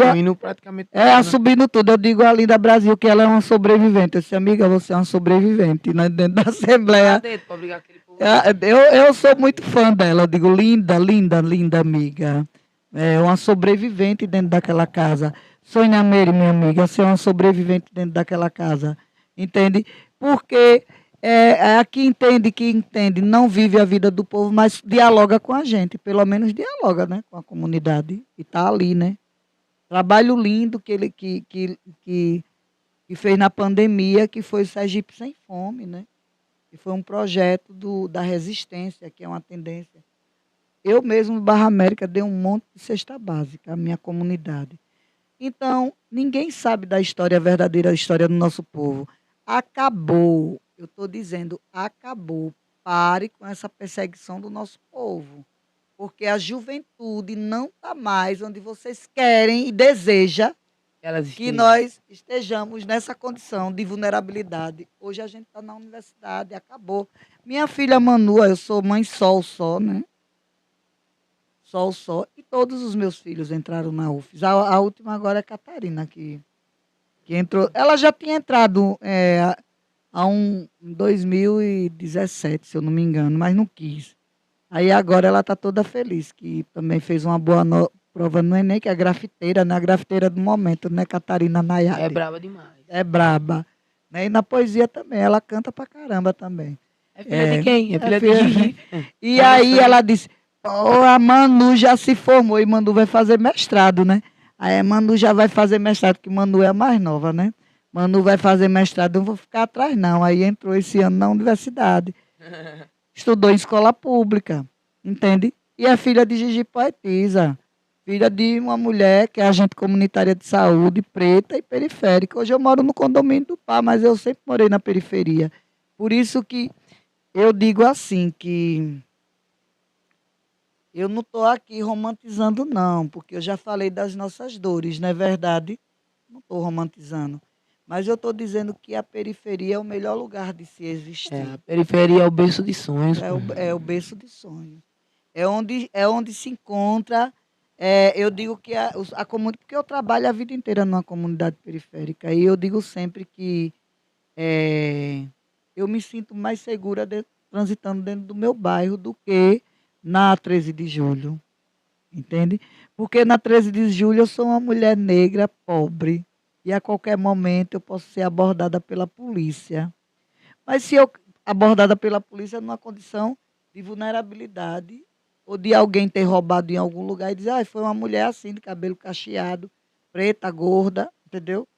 Assumindo praticamente É, tudo, né? assumindo tudo. Eu digo a Linda Brasil que ela é uma sobrevivente. Eu disse, amiga, você é uma sobrevivente, né, dentro da Lá Assembleia. dentro, pra brigar aquele povo lá. Eu sou muito fã dela. Eu digo, linda, linda, linda amiga. É uma sobrevivente dentro daquela casa. Sônia Meire, minha amiga, você é uma sobrevivente dentro daquela casa. Entende? Porque é a que entende, não vive a vida do povo, mas dialoga com a gente. Pelo menos dialoga, né? Com a comunidade. E está ali, né? Trabalho lindo que fez na pandemia, que foi o Sergipe Sem Fome, né? Que foi um projeto da resistência, que é uma tendência. Eu mesmo, no Barra América, dei um monte de cesta básica à minha comunidade. Então, ninguém sabe da história verdadeira, da história do nosso povo. Acabou, eu estou dizendo, acabou. Pare com essa perseguição do nosso povo. Porque a juventude não está mais onde vocês querem e desejam Elas que estejam. nós estejamos nessa condição de vulnerabilidade. Hoje a gente está na universidade, acabou. Minha filha Manua, eu sou mãe só, né? Só. E todos os meus filhos entraram na UFES. A última agora é a Catarina, que entrou. Ela já tinha entrado em 2017, se eu não me engano, mas não quis. Aí agora ela está toda feliz, que também fez uma boa prova no Enem, que é grafiteira, né? A grafiteira do momento, né, Catarina É Nayade? braba demais. É braba. Né? E na poesia também, ela canta pra caramba também. É filha de quem? É filha de filha- Gigi. E Tá no aí sangue. ela disse, pô, a Manu já se formou e Manu vai fazer mestrado, né? Aí a Manu já vai fazer mestrado, porque Manu é a mais nova, né? Manu vai fazer mestrado, eu não vou ficar atrás não. Aí entrou esse ano na universidade. Estudou em escola pública, entende? E é filha de Gigi Poetisa, filha de uma mulher que é agente comunitária de saúde, preta e periférica. Hoje eu moro no condomínio do Pá, mas eu sempre morei na periferia. Por isso que eu digo assim, que eu não estou aqui romantizando não, porque eu já falei das nossas dores, não é verdade? Não estou romantizando. Mas eu estou dizendo que a periferia é o melhor lugar de se existir. A periferia é o berço de sonhos, pô. É o berço de sonhos. É onde se encontra. Eu digo que a comunidade, porque eu trabalho a vida inteira numa comunidade periférica, e eu digo sempre que eu me sinto mais segura transitando dentro do meu bairro do que na 13 de julho, entende? Porque na 13 de julho eu sou uma mulher negra, pobre, e a qualquer momento eu posso ser abordada pela polícia. Mas se eu abordada pela polícia numa condição de vulnerabilidade, ou de alguém ter roubado em algum lugar e dizer, foi uma mulher assim, de cabelo cacheado, preta, gorda, entendeu?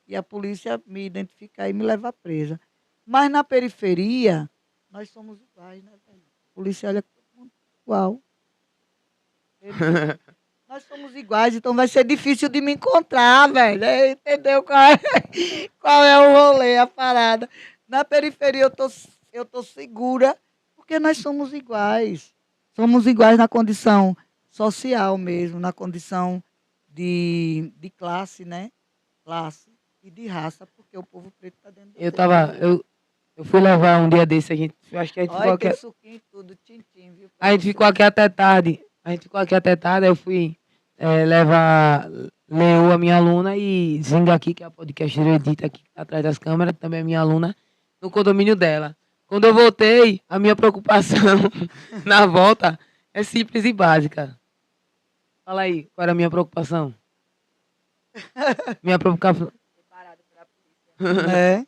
E a polícia me identificar e me levar presa. Mas na periferia, nós somos iguais, né, velho? A polícia olha todo mundo igual. Nós somos iguais, então vai ser difícil de me encontrar, velho. Entendeu qual é o rolê, a parada? Na periferia eu tô segura, porque nós somos iguais. Somos iguais na condição social mesmo, na condição de classe, né? Classe e de raça, porque o povo preto está dentro da periferia. Eu fui levar um dia desse, eu acho que a gente ficou Olha, tem aqui. suquinho e tudo, tintim, viu? A gente ficou aqui até tarde. Eu fui levar Leo, a minha aluna, e Zinga aqui, que é a podcast Edita aqui, que tá atrás das câmeras, também é minha aluna, no condomínio dela. Quando eu voltei, a minha preocupação na volta é simples e básica. Fala aí, qual era a minha preocupação? Minha preocupação Né?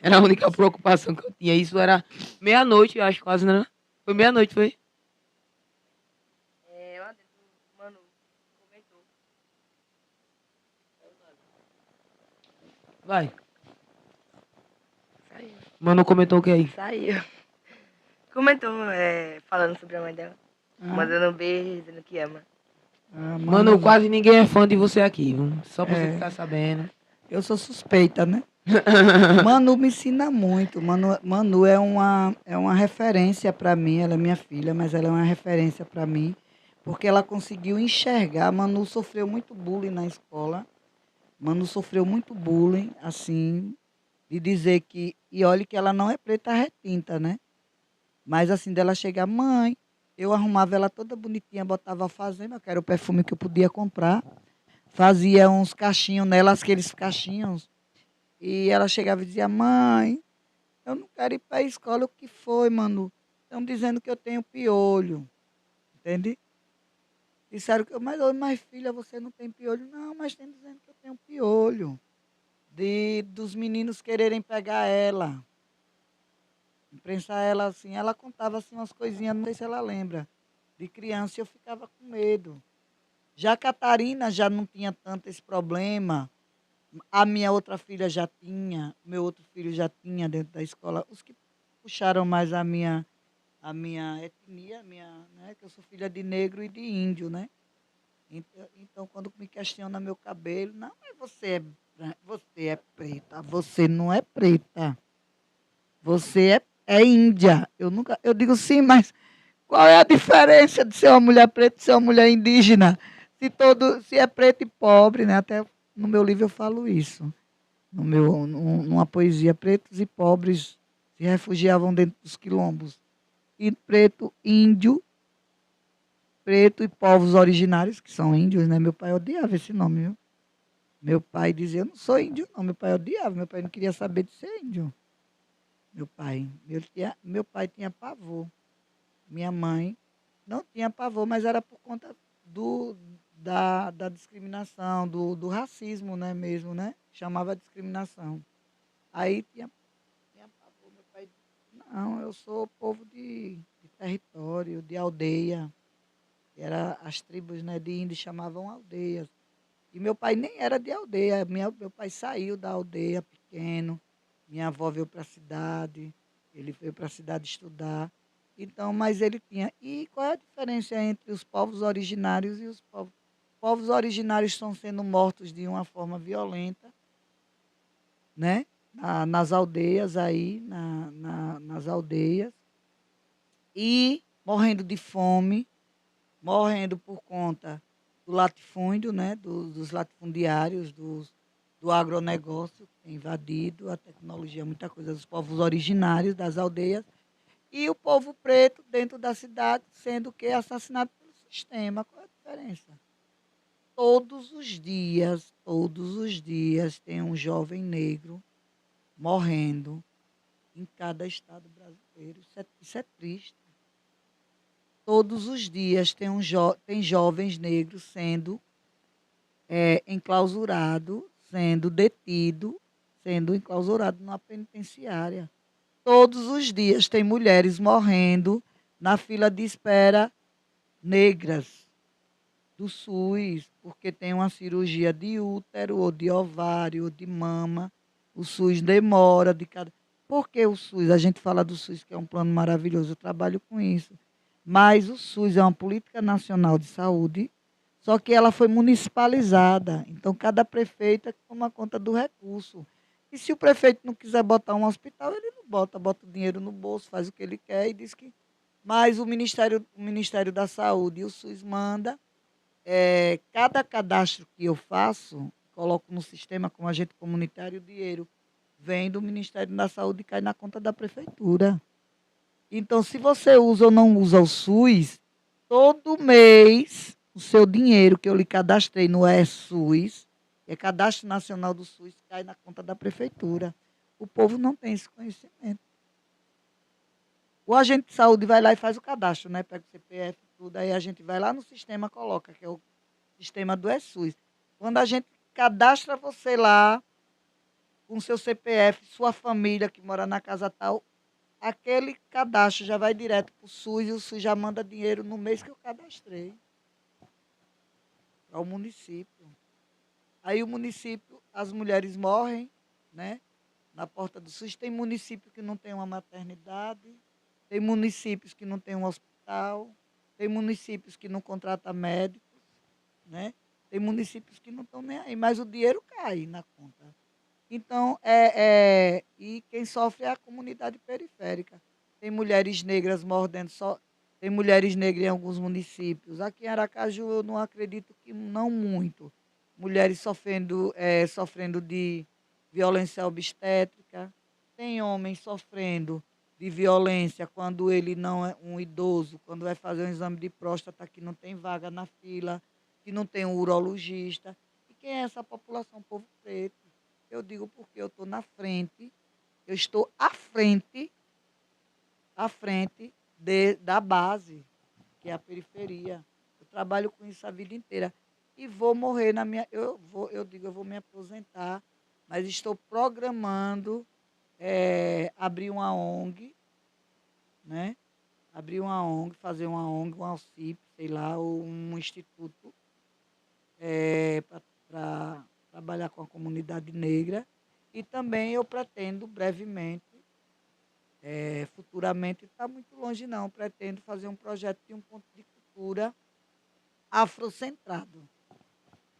era a única preocupação que eu tinha. Isso era meia-noite, eu acho, quase, né? Foi meia-noite, foi? Mano, comentou. Vai. Saiu. Mano, comentou o que aí? Saiu. Comentou, falando sobre a mãe dela. Mandando um beijo, dizendo que ama. Mano, quase ninguém é fã de você aqui, viu? Só pra você É. ficar sabendo. Eu sou suspeita, né? Manu me ensina muito. Manu é uma referência para mim. Ela é minha filha, mas ela é uma referência para mim, porque ela conseguiu enxergar. Manu sofreu muito bullying na escola. Manu sofreu muito bullying, assim, de dizer que. E olhe que ela não é preta retinta, né? Mas assim, dela chegar, mãe, eu arrumava ela toda bonitinha, botava alfazema, que era o perfume que eu podia comprar. fazia uns cachinhos nela, aqueles cachinhos, e ela chegava e dizia, mãe, eu não quero ir para a escola, o que foi, mano? Estão dizendo que eu tenho piolho, entende? Disseram que, mas filha, você não tem piolho? Não, mas estão dizendo que eu tenho piolho. Dos meninos quererem pegar ela, imprensar ela assim. Ela contava assim umas coisinhas, não sei se ela lembra, de criança, e eu ficava com medo. Já a Catarina já não tinha tanto esse problema. A minha outra filha já tinha, meu outro filho já tinha dentro da escola. Os que puxaram mais a minha etnia, né, que eu sou filha de negro e de índio, né? Então, quando me questiona meu cabelo, não, mas você é preta, você não é preta, você é índia. Eu digo sim, mas qual é a diferença de ser uma mulher preta e ser uma mulher indígena? Se é preto e pobre, né? Até no meu livro eu falo isso. Numa poesia, pretos e pobres se refugiavam dentro dos quilombos. E preto e povos originários, que são índios, né? Meu pai odiava esse nome, viu? Meu pai dizia, eu não sou índio, não. Meu pai odiava, meu pai não queria saber de ser índio. Meu pai tinha pavor. Minha mãe não tinha pavor, mas era por conta da discriminação, do racismo, né, mesmo, né? Chamava discriminação. Aí tinha pavor, meu pai, não, eu sou povo de território, de aldeia. Era as tribos, né, de índios chamavam aldeias. E meu pai nem era de aldeia. Meu pai saiu da aldeia pequeno. Minha avó veio para a cidade. Ele veio para a cidade estudar. Então, mas ele tinha. E qual é a diferença entre os povos originários e os povos? Povos originários estão sendo mortos de uma forma violenta, né? Nas aldeias aí, nas aldeias. E morrendo de fome, morrendo por conta do latifúndio, né, dos latifundiários, do agronegócio que tem invadido a tecnologia, muita coisa dos povos originários das aldeias, e o povo preto dentro da cidade sendo que assassinado pelo sistema. Qual é a diferença? Todos os dias tem um jovem negro morrendo em cada estado brasileiro. Isso é triste. Todos os dias tem jovens negros sendo enclausurados, sendo detidos, sendo enclausurados numa penitenciária. Todos os dias tem mulheres morrendo na fila de espera negras do SUS, porque tem uma cirurgia de útero, ou de ovário, ou de mama. O SUS demora de cada. Por que o SUS? A gente fala do SUS, que é um plano maravilhoso, eu trabalho com isso. Mas o SUS é uma política nacional de saúde, só que ela foi municipalizada. Então, cada prefeito é que toma conta do recurso. E se o prefeito não quiser botar um hospital, ele não bota o dinheiro no bolso, faz o que ele quer e diz que. Mas o Ministério da Saúde e o SUS manda. Cada cadastro que eu faço, coloco no sistema como agente comunitário, o dinheiro vem do Ministério da Saúde e cai na conta da prefeitura. Então, se você usa ou não usa o SUS, todo mês o seu dinheiro que eu lhe cadastrei no SUS, que é Cadastro Nacional do SUS, cai na conta da prefeitura. O povo não tem esse conhecimento. O agente de saúde vai lá e faz o cadastro, né? Pega o CPF, tudo, aí a gente vai lá no sistema, coloca, que é o sistema do SUS. Quando a gente cadastra você lá, com seu CPF, sua família que mora na casa tal, aquele cadastro já vai direto para o SUS e o SUS já manda dinheiro no mês que eu cadastrei para o município. Aí o município, as mulheres morrem, né? Na porta do SUS. Tem município que não tem uma maternidade, tem municípios que não tem um hospital, tem municípios que não contratam médicos, né? Tem municípios que não estão nem aí, mas o dinheiro cai na conta. Então, e quem sofre é a comunidade periférica. Tem mulheres negras mordendo só. Tem mulheres negras em alguns municípios. Aqui em Aracaju, eu não acredito que não muito. Mulheres sofrendo de violência obstétrica. Tem homens sofrendo de violência quando ele não é um idoso, quando vai fazer um exame de próstata que não tem vaga na fila, que não tem um urologista. quem é essa população, povo preto? Eu digo porque eu estou na frente, eu estou à frente da base, que é a periferia. Eu trabalho com isso a vida inteira. E vou morrer na minha. Eu digo, eu vou me aposentar, mas estou programando abrir uma ONG, né? Abrir uma ONG, fazer uma ONG, um AUCIP, sei lá, ou um instituto para trabalhar com a comunidade negra. E também eu pretendo brevemente, futuramente, está muito longe não, pretendo fazer um projeto de um ponto de cultura afrocentrado,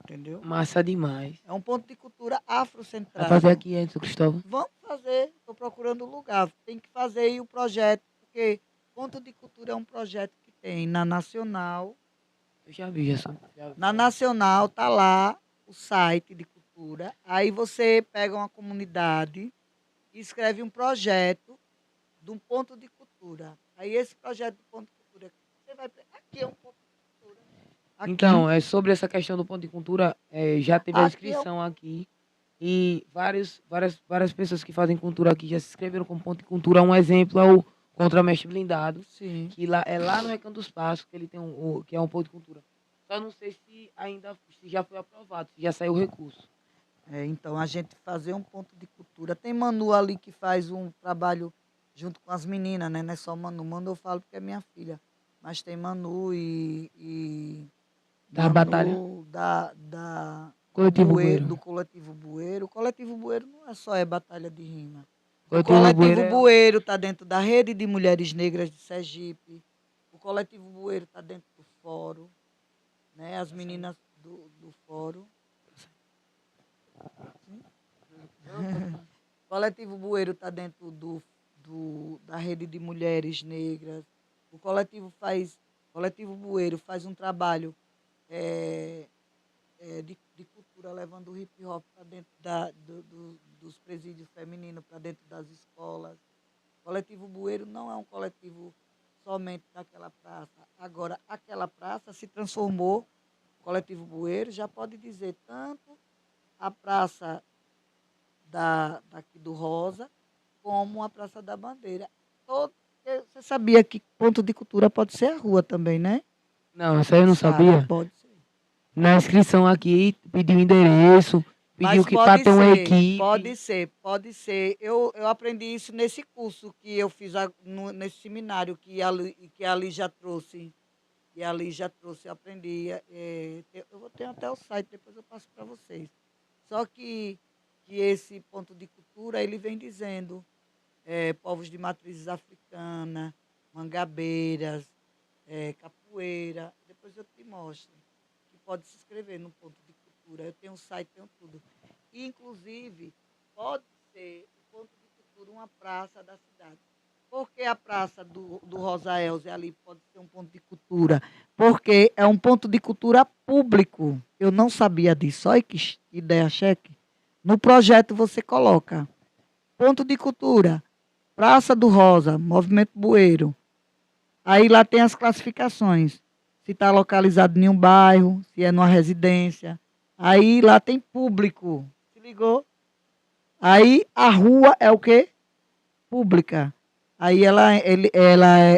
entendeu? Massa demais. É um ponto de cultura Vai afrocentrado. fazer aqui, Edson Cristóvão? Vamos fazer, estou procurando um lugar, tem que fazer aí o projeto, porque ponto de cultura é um projeto que tem na Nacional. Eu já vi, já Na Nacional tá lá o site de cultura. Aí você pega uma comunidade e escreve um projeto de um ponto de cultura. Aí esse projeto do ponto de cultura, você vai aqui é um ponto de cultura. Aqui, Então, sobre essa questão do ponto de cultura, já teve a aqui é o inscrição aqui e várias pessoas que fazem cultura aqui já se inscreveram com ponto de cultura. Um exemplo é o Contramestre Blindado, sim. que lá, é lá no Recanto dos Passos, que ele tem que é um ponto de cultura. Só não sei se já foi aprovado, se já saiu o recurso. Então a gente fazer um ponto de cultura. Tem Manu ali que faz um trabalho junto com as meninas, né? Não é só Manu. Manu eu falo porque é minha filha. Mas tem Manu e Da batalha? Da Coletivo Bueiro. do Coletivo Bueiro. O Coletivo Bueiro não é só batalha de rima. O Coletivo Coletivo Bueiro Bueiro está dentro da Rede de Mulheres Negras de Sergipe. O Coletivo Bueiro está dentro do Fórum, né? As meninas do Fórum. O Coletivo Bueiro está dentro da Rede de Mulheres Negras. O Coletivo Bueiro faz um trabalho de cultura, levando o hip hop para dentro dos presídios femininos, para dentro das escolas. O Coletivo Bueiro não é um coletivo somente daquela praça. Agora, aquela praça se transformou, o Coletivo Bueiro já pode dizer tanto a praça daqui do Rosa, como a Praça da Bandeira. Você sabia que ponto de cultura pode ser a rua também, né? Não, isso aí eu não Sabe, sabia. pode ser. Na inscrição aqui, pediu endereço, pediu Mas que para ter uma equipe. pode ser. Eu aprendi isso nesse curso que eu fiz nesse seminário que a Lígia trouxe. E a Lígia trouxe, eu aprendi. Eu vou ter até o site, depois eu passo para vocês. Só que esse ponto de cultura, ele vem dizendo povos de matrizes africana, mangabeiras, capoeira. Depois eu te mostro. Que pode se inscrever no ponto de cultura. Eu tenho um site, tenho tudo. E, inclusive, pode ser o ponto de cultura uma praça da cidade. Por que a praça do Rosa Elze ali pode ser um ponto de cultura? Porque é um ponto de cultura público. Eu não sabia disso. Olha que ideia cheque. No projeto você coloca ponto de cultura, Praça do Rosa, Movimento Bueiro. Aí lá tem as classificações. Se está localizado em um bairro, se é numa residência. Aí lá tem público. Se ligou? Aí a rua é o quê? Pública. Aí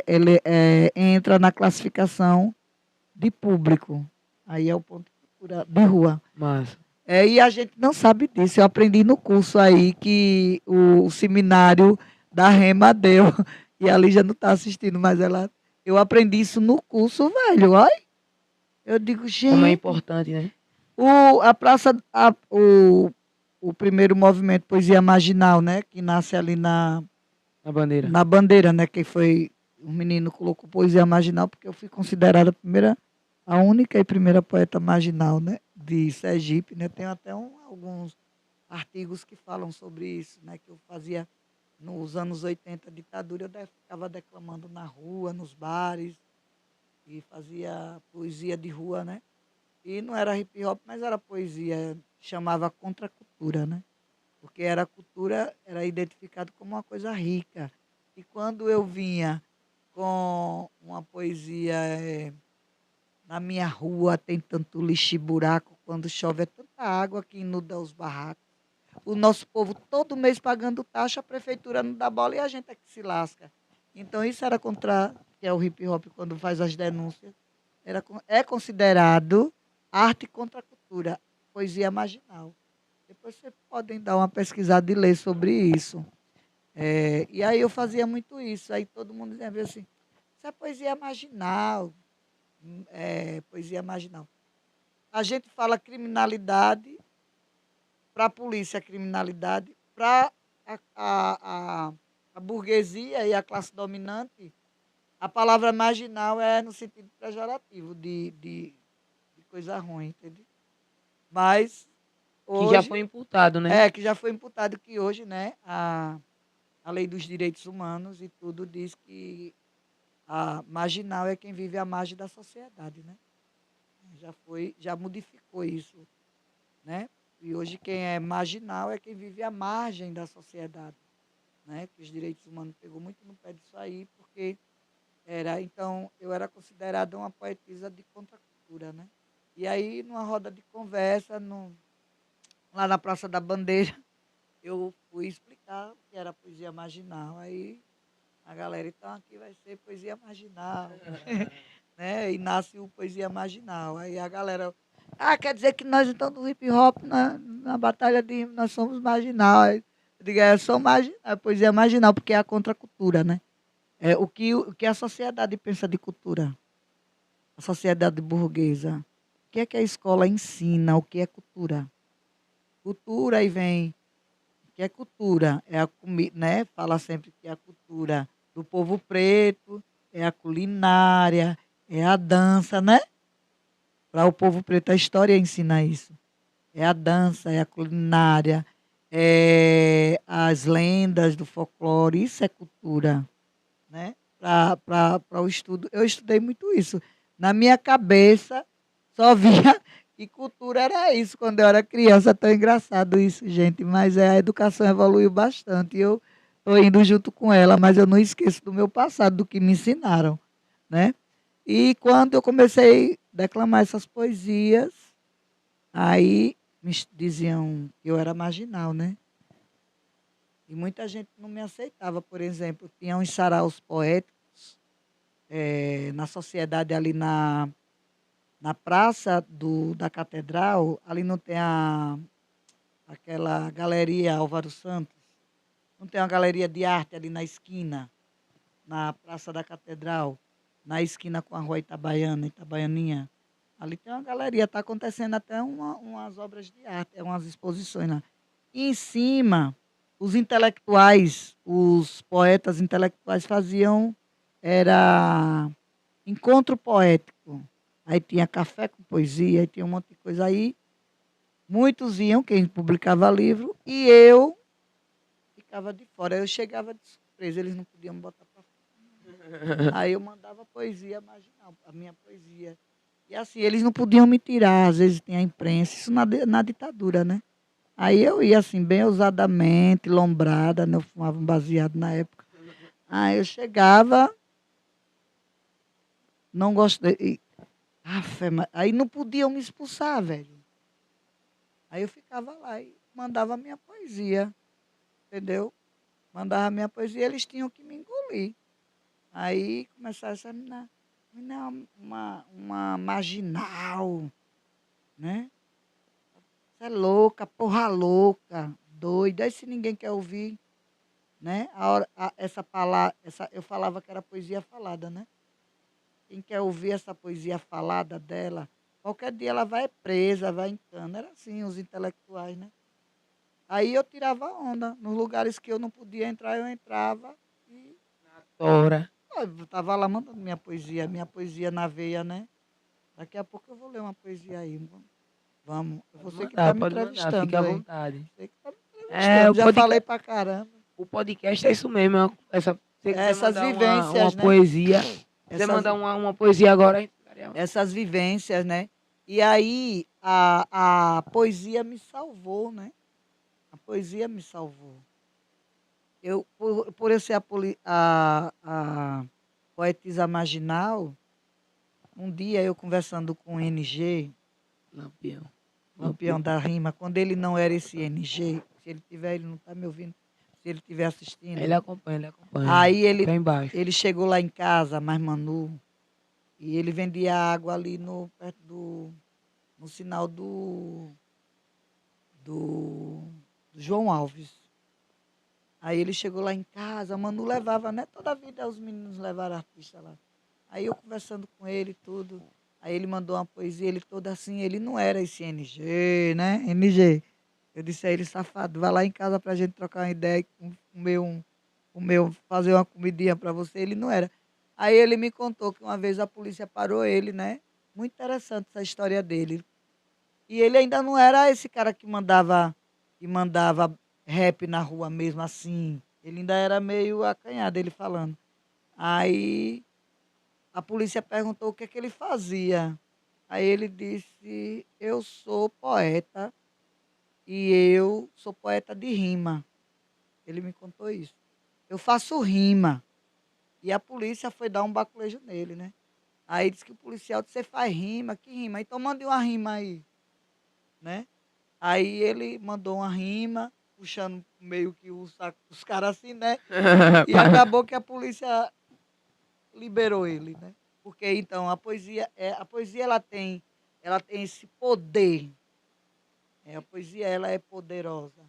ele entra na classificação de público. Aí é o ponto de cultura de rua. Mas E a gente não sabe disso. Eu aprendi no curso aí que o seminário da Rema deu. E a Lígia não está assistindo, mas eu aprendi isso no curso, velho. Olha. Eu digo, como é gente. importante, né? A praça, o primeiro movimento Poesia Marginal, né? Que nasce ali Na bandeira. na bandeira, né? Que foi. O menino colocou Poesia Marginal, porque eu fui considerada a única e primeira poeta marginal, né? De Sergipe, né? Tem até alguns artigos que falam sobre isso, né? Que eu fazia nos anos 80, ditadura, eu ficava declamando na rua, nos bares, e fazia poesia de rua, né? E não era hip hop, mas era poesia, chamava contracultura, né? Porque era cultura, era identificado como uma coisa rica. E quando eu vinha com uma poesia Na minha rua tem tanto lixo e buraco, quando chove é tanta água que inunda os barracos. O nosso povo todo mês pagando taxa, a prefeitura não dá bola e a gente é que se lasca. Então isso era contra, que é o hip hop quando faz as denúncias, é considerado arte contra a cultura, poesia marginal. Depois vocês podem dar uma pesquisada e ler sobre isso. E aí eu fazia muito isso, aí todo mundo dizia assim, isso é poesia marginal, poesia marginal. A gente fala criminalidade, para a polícia a criminalidade, para a, a, a, a burguesia e a classe dominante, a palavra marginal é no sentido pejorativo, de coisa ruim, entendeu? Mas Que já hoje, foi imputado, né? que já foi imputado que hoje, né, a lei dos direitos humanos e tudo diz que a marginal é quem vive à margem da sociedade, né? Já modificou isso, né? E hoje quem é marginal é quem vive à margem da sociedade, né? Que os direitos humanos pegou muito no pé disso aí, porque então eu era considerada uma poetisa de contracultura, né? E aí numa roda de conversa, lá na Praça da Bandeira, eu fui explicar o que era poesia marginal. Aí a galera, então aqui vai ser poesia marginal, né? E nasce o poesia marginal. Aí a galera, quer dizer que nós então do hip hop, na batalha de rima, nós somos marginais. Eu digo, sou marginal, poesia marginal, porque é a contracultura, né? O que a sociedade pensa de cultura, a sociedade burguesa. O que é que a escola ensina? O que é cultura? Cultura, aí vem. O que é cultura? É a comida, né? Fala sempre que é a cultura do povo preto, é a culinária, é a dança, né? Para o povo preto, a história ensina isso. É a dança, é a culinária, é as lendas do folclore, isso é cultura, né? Para o estudo. Eu estudei muito isso. Na minha cabeça, só via que cultura era isso quando eu era criança. Tão engraçado isso, gente. Mas a educação evoluiu bastante. Eu estou indo junto com ela, mas eu não esqueço do meu passado, do que me ensinaram, né? E quando eu comecei a declamar essas poesias, aí diziam que eu era marginal, né? E muita gente não me aceitava, por exemplo. Tinha uns saraus poéticos na sociedade ali na praça da catedral, ali não tem aquela galeria Álvaro Santos, não tem uma galeria de arte ali na esquina, na praça da catedral, na esquina com a rua Itabaiana, Itabaianinha. Ali tem uma galeria, está acontecendo até umas obras de arte, umas exposições lá. E em cima, os intelectuais, os poetas intelectuais faziam, era encontro poético. Aí tinha café com poesia, aí tinha um monte de coisa aí. Muitos iam, quem publicava livro, e eu ficava de fora. Eu chegava de surpresa, eles não podiam me botar para fora. Aí eu mandava poesia marginal, a minha poesia. E assim, eles não podiam me tirar, às vezes tinha a imprensa, isso na ditadura, né? Aí eu ia assim, bem ousadamente, lombrada, né? Eu fumava um baseado na época. Aí eu chegava, não gostei. Aí não podiam me expulsar, velho. Aí eu ficava lá e mandava minha poesia, entendeu? Mandava minha poesia, eles tinham que me engolir. Aí começaram essa menina é uma marginal, né? Você é louca, porra louca, doida. Aí se ninguém quer ouvir, né? Essa palavra, eu falava que era poesia falada, né? Quem quer ouvir essa poesia falada dela, qualquer dia ela vai presa, vai em cana. Era assim, os intelectuais, né? Aí eu tirava onda. Nos lugares que eu não podia entrar, eu entrava e Tora. eu estava lá mandando minha poesia na veia, né? Daqui a pouco eu vou ler uma poesia aí. Vamos. Você que está me Pode mandar, fique entrevistando à aí. vontade. Você que está me É, entrevistando. Já falei pra caramba. o podcast é isso mesmo. Se você quiser Essas mandar uma vivências, né? poesia, se quiser Essas, mandar uma poesia agora, a gente ficaria- essas vivências, né? E aí a poesia me salvou, né? A poesia me salvou. Por eu ser a poetisa marginal, Um dia eu conversando com o NG, Lampião. Lampião da Rima, quando ele não era esse NG, se ele tiver, ele não está me ouvindo, se ele estiver assistindo. Ele acompanha, ele acompanha. Aí Lá embaixo. ele chegou lá em casa, mais Manu, e ele vendia água ali perto no sinal do João Alves. Aí ele chegou lá em casa, Manu levava, né? Toda a vida os meninos levaram artista lá. Aí eu conversando com ele e tudo, aí ele mandou uma poesia, ele todo assim, ele não era esse NG, né? NG. Eu disse a ele, safado, vai lá em casa pra gente trocar uma ideia e comer, fazer uma comidinha pra você. Ele não era. Aí ele me contou que uma vez a polícia parou ele, né? Muito interessante essa história dele. E ele ainda não era esse cara que mandava rap na rua mesmo assim. Ele ainda era meio acanhado, ele falando. Aí a polícia perguntou o que é que ele fazia. Aí ele disse: Eu sou poeta e eu sou poeta de rima. Ele me contou isso. Eu faço rima. E a polícia foi dar um baculejo nele, né? Aí disse que o policial disse: Você faz rima? Que rima? Então mande uma rima aí, né? Aí ele mandou uma rima, puxando meio que o saco dos caras assim, né? E acabou que a polícia liberou ele, né? Porque então a poesia ela tem esse poder. A poesia ela é poderosa.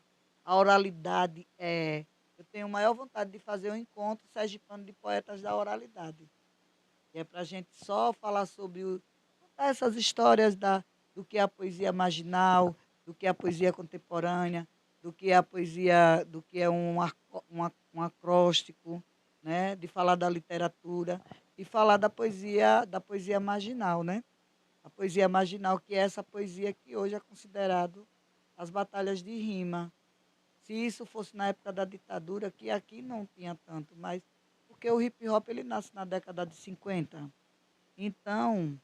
A oralidade é. Eu tenho maior vontade de fazer um encontro sergipano de poetas da oralidade. Que é para a gente só falar sobre contar essas histórias do que é a poesia marginal, do que é a poesia contemporânea, do que é a poesia, do que é um acróstico, né? De falar da literatura e falar da poesia marginal, né? A poesia marginal, que é essa poesia que hoje é considerado as batalhas de rima. Se isso fosse na época da ditadura, que aqui não tinha tanto, mas porque o hip hop ele nasce na década de 50. Então,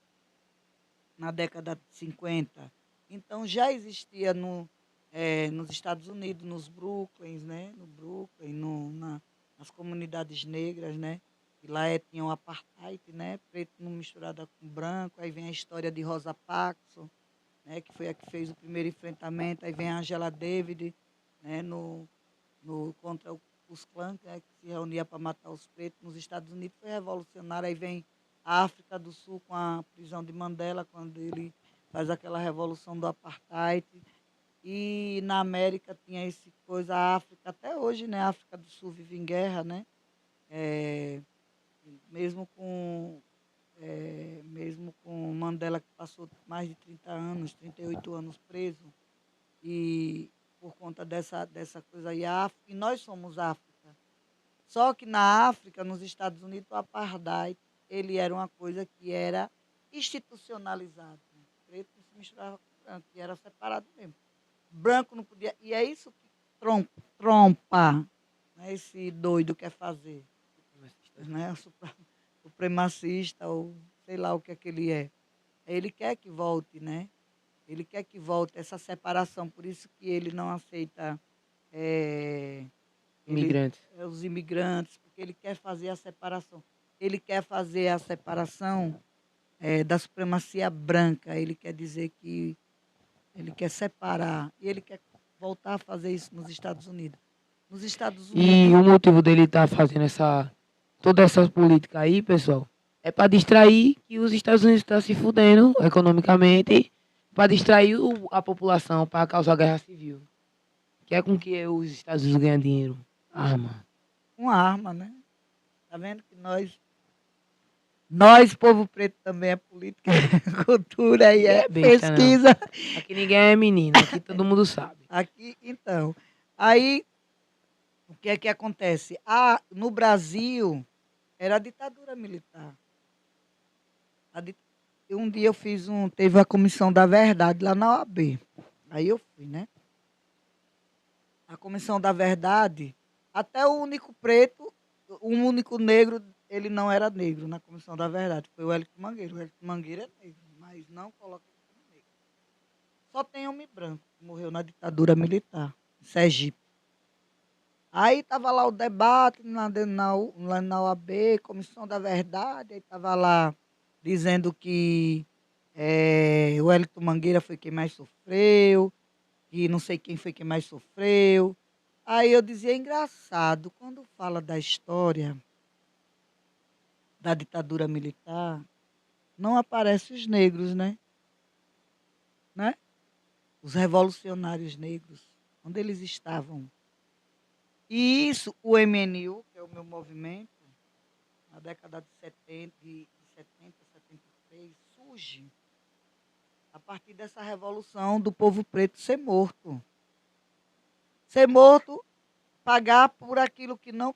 na década de 50, então já existia nos Estados Unidos, nos Brooklyns, né? No Brooklyn, nas comunidades negras, né? E lá tinha o apartheid, né? Preto não misturado com branco. Aí vem a história de Rosa Parks, né? Que foi a que fez o primeiro enfrentamento. Aí vem a Angela Davis, né? Contra os clãs, né? Que se reunia para matar os pretos. Nos Estados Unidos foi revolucionário. Aí vem a África do Sul com a prisão de Mandela, quando ele faz aquela revolução do apartheid. E na América tinha esse coisa, a África, até hoje, né? A África do Sul vive em guerra, né? É, mesmo com Mandela, que passou mais de 30 anos, 38 anos preso, e por conta dessa coisa aí, e nós somos África. Só que na África, nos Estados Unidos, o apartheid, ele era uma coisa que era institucionalizada. Né? Preto não se misturava com branco, e era separado mesmo. Branco não podia. E é isso que trompa, né? Esse doido quer fazer. Né? Supremacista, ou sei lá o que é que ele é. Ele quer que volte, né? Ele quer que volte essa separação, por isso que ele não aceita eh, Imigrantes. os imigrantes, porque ele quer fazer a separação. Ele quer fazer a separação da supremacia branca. Ele quer dizer que ele quer separar. E ele quer voltar a fazer isso nos Estados Unidos. Nos Estados E Unidos. o motivo dele estar fazendo toda essa política aí, pessoal, é para distrair que os Estados Unidos estão se fudendo economicamente, para distrair a população, para causar guerra civil. Que é com que os Estados Unidos ganham dinheiro. Arma. Com arma, né? Tá vendo que nós, povo preto, também é política, é cultura e Ninguém é é besta, não. pesquisa. Aqui ninguém é menino, aqui todo mundo sabe. Aqui, então. Aí, o que é que acontece? No Brasil, era a ditadura militar. Um dia teve a Comissão da Verdade lá na OAB. Aí eu fui, né? A Comissão da Verdade, até o único preto, o único negro, ele não era negro na Comissão da Verdade. Foi o Hélio Mangueira. O Hélio Mangueira é negro, mas não coloca ele como negro. Só tem homem branco que morreu na ditadura militar, em Sergipe. Aí estava lá o debate lá na OAB, Comissão da Verdade, aí estava lá dizendo que o Wellington Mangueira foi quem mais sofreu, que não sei quem foi quem mais sofreu. Aí eu dizia, é engraçado, quando fala da história da ditadura militar, não aparecem os negros, né? Os revolucionários negros, onde eles estavam. E isso, o MNU, que é o meu movimento, na década de 70, 73, surge a partir dessa revolução do povo preto ser morto. Ser morto, pagar por aquilo que não...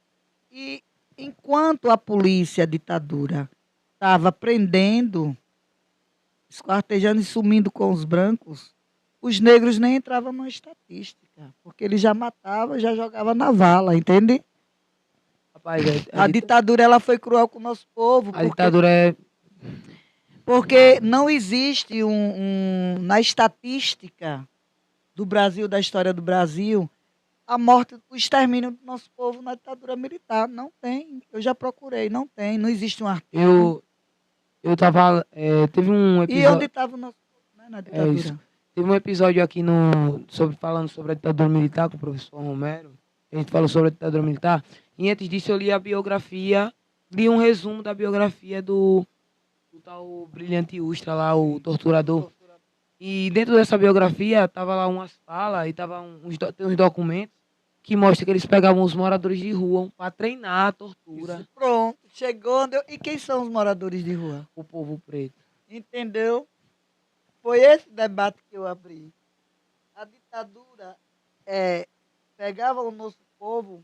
E enquanto a polícia, a ditadura, estava prendendo, esquartejando e sumindo com os brancos, os negros nem entravam na estatística, porque ele já matava, já jogava na vala, entende? Rapaz, A ditadura ela foi cruel com o nosso povo, a ditadura é. porque não existe na estatística do Brasil, da história do Brasil, a morte, o extermínio do nosso povo na ditadura militar. Não tem. Eu já procurei, não tem. Não existe um artigo. Eu tava. Teve um E onde episódio. estava o nosso povo, né, na É isso. ditadura? Teve um episódio aqui falando sobre a ditadura militar com o professor Romero. A gente falou sobre a ditadura militar. E antes disso eu li a biografia, li um resumo da biografia do tal Brilhante Ustra lá, o torturador. E dentro dessa biografia tava lá umas falas e tava tem uns documentos que mostram que eles pegavam os moradores de rua para treinar a tortura. Isso, pronto. Chegou. E quem são os moradores de rua? O povo preto. Entendeu? Foi esse debate que eu abri. A ditadura pegava o nosso povo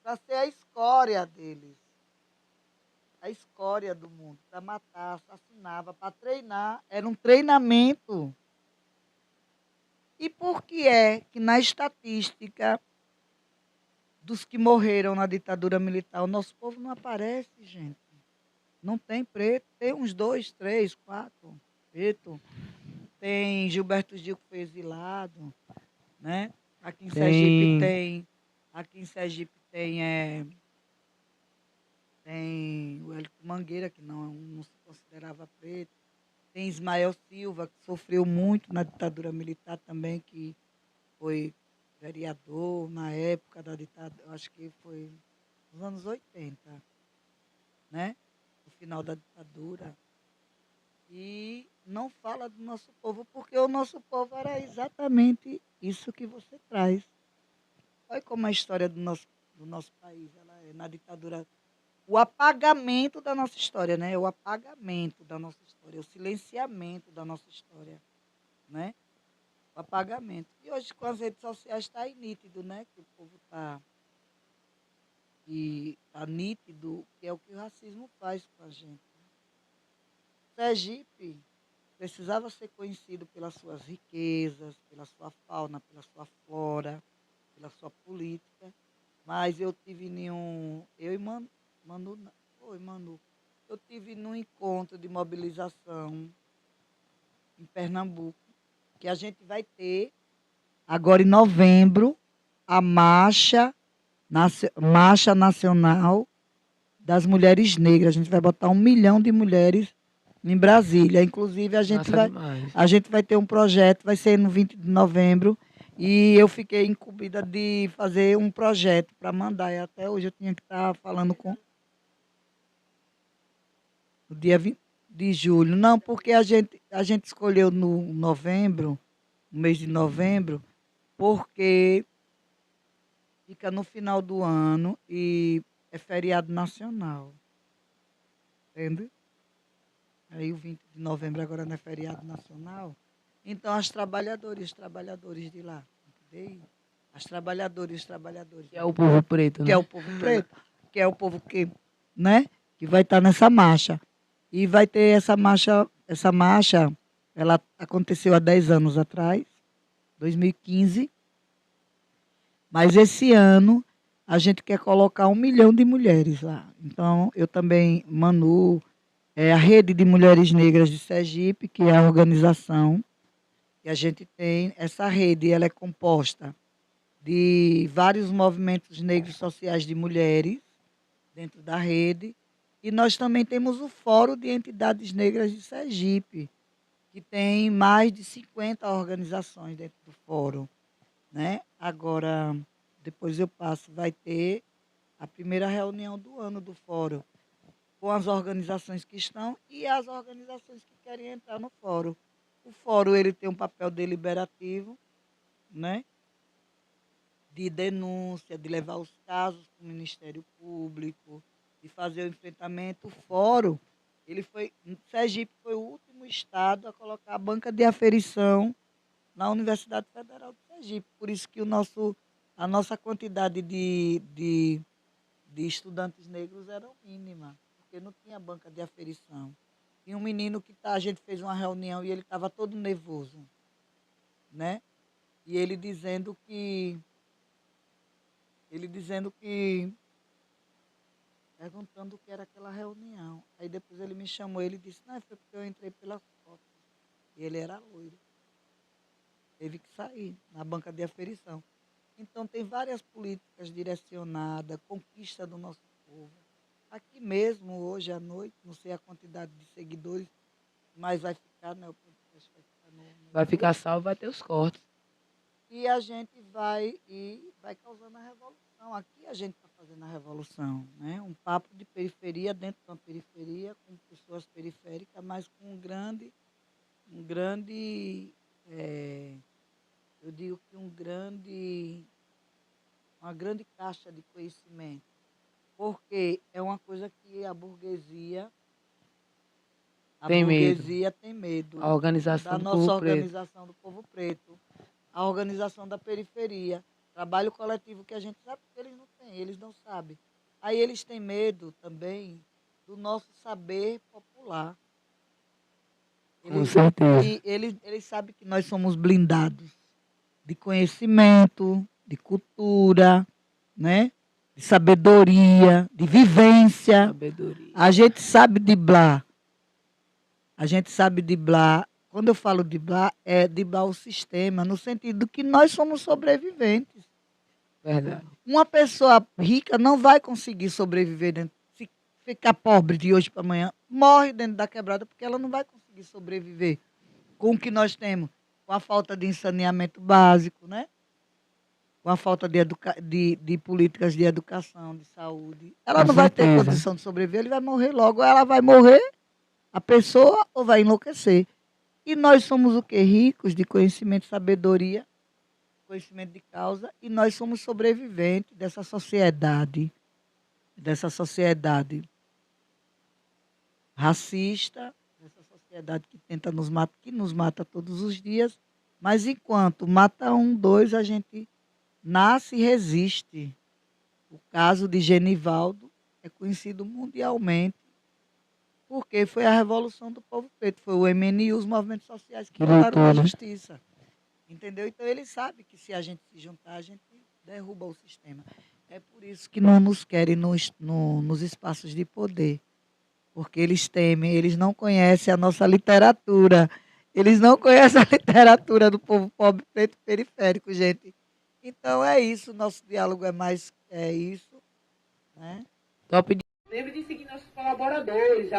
para ser a escória deles. A escória do mundo, para matar, assassinava, para treinar. Era um treinamento. E por que é que na estatística dos que morreram na ditadura militar, o nosso povo não aparece, gente? Não tem preto, tem uns 2, 3, 4 preto. Tem Gilberto Gil que foi exilado, né? Aqui em Sergipe tem o Wellington Mangueira, que não se considerava preto. Tem Ismael Silva, que sofreu muito na ditadura militar também, que foi vereador na época da ditadura, acho que foi nos anos 80, né? No final da ditadura. E não fala do nosso povo, porque o nosso povo era exatamente isso que você traz. Olha como a história do nosso país, ela é na ditadura. O apagamento da nossa história, né? O apagamento da nossa história, o silenciamento da nossa história, né? O apagamento. E hoje com as redes sociais está aí nítido, né? Que o povo está nítido, que é o que o racismo faz com a gente. Sergipe precisava ser conhecido pelas suas riquezas, pela sua fauna, pela sua flora, pela sua política, mas eu tive eu e Manu, eu tive num encontro de mobilização em Pernambuco, que a gente vai ter agora em novembro a marcha nacional das mulheres negras. A gente vai botar 1 milhão de mulheres em Brasília. Inclusive, a gente vai ter um projeto, vai ser no 20 de novembro, e eu fiquei incumbida de fazer um projeto para mandar. E até hoje eu tinha que estar falando com... No dia 20 de julho. Não, porque a gente escolheu no mês de novembro, porque fica no final do ano e é feriado nacional. Entende? Aí o 20 de novembro agora não é feriado nacional. Então as trabalhadoras e os trabalhadores de lá, entendeu? As trabalhadoras e os trabalhadores. Que é o povo preto, né? Que é o povo preto, que é o povo que, né? Que vai estar nessa marcha. E vai ter essa marcha, ela aconteceu há 10 anos atrás, 2015. Mas esse ano a gente quer colocar 1 milhão de mulheres lá. Então, eu também, Manu, a Rede de Mulheres Negras de Sergipe, que é a organização, e a gente tem essa rede, ela é composta de vários movimentos negros sociais de mulheres dentro da rede, E nós também temos o Fórum de Entidades Negras de Sergipe, que tem mais de 50 organizações dentro do fórum, né? Agora, depois eu passo, vai ter a primeira reunião do ano do fórum, com as organizações que estão e as organizações que querem entrar no fórum. O fórum ele tem um papel deliberativo, né? De denúncia, de levar os casos para o Ministério Público, de fazer o enfrentamento. O fórum, Sergipe foi o último estado a colocar a banca de aferição na Universidade Federal de Sergipe. Por isso que a nossa quantidade de estudantes negros era mínima, porque não tinha banca de aferição. Tinha um menino a gente fez uma reunião e ele estava todo nervoso, né? E ele dizendo que perguntando o que era aquela reunião. Aí depois ele me chamou, ele disse, não, foi porque eu entrei pelas costas. E ele era loiro. Teve que sair na banca de aferição. Então tem várias políticas direcionadas, conquista do nosso povo. Aqui mesmo, hoje à noite, não sei a quantidade de seguidores, mas vai ficar, né? O podcast vai ficar Vai ficar salvo, vai ter os cortes. E a gente vai causando a revolução. Aqui a gente está fazendo a revolução, né? Um papo de periferia dentro de uma periferia, com pessoas periféricas, mas com eu digo que uma grande caixa de conhecimento. Porque é uma coisa que a burguesia Tem tem medo. A organização da do nossa povo preto. organização do povo preto, a organização da periferia, trabalho coletivo que a gente sabe que eles não têm, eles não sabem. Aí eles têm medo também do nosso saber popular. Com certeza. E eles sabem que nós somos blindados de conhecimento, de cultura, né? De sabedoria, de vivência. Sabedoria. A gente sabe driblar. A gente sabe driblar. Quando eu falo driblar, é driblar o sistema, no sentido que nós somos sobreviventes. Verdade. Uma pessoa rica não vai conseguir sobreviver, se ficar pobre de hoje para amanhã, morre dentro da quebrada, porque ela não vai conseguir sobreviver com o que nós temos, com a falta de saneamento básico, né? Com a falta de políticas de educação, de saúde. Ela Com não vai ter certeza. condição de sobreviver, ele vai morrer logo. Ou ela vai morrer, a pessoa, ou vai enlouquecer. E nós somos o quê? Ricos de conhecimento, sabedoria, conhecimento de causa, e nós somos sobreviventes dessa sociedade racista, dessa sociedade que tenta nos matar, que nos mata todos os dias, mas enquanto mata um, dois, a gente nasce e resiste. O caso de Genivaldo é conhecido mundialmente, porque foi a revolução do povo preto, foi o MNU, os movimentos sociais que lutaram na justiça. Entendeu? Então ele sabe que se a gente se juntar, a gente derruba o sistema. É por isso que não nos querem nos espaços de poder. Porque eles temem, eles não conhecem a nossa literatura. Eles não conhecem a literatura do povo pobre, preto, periférico, gente. Então é isso, nosso diálogo é isso. Né? Top. Lembre de seguir nossos colaboradores.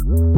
Thank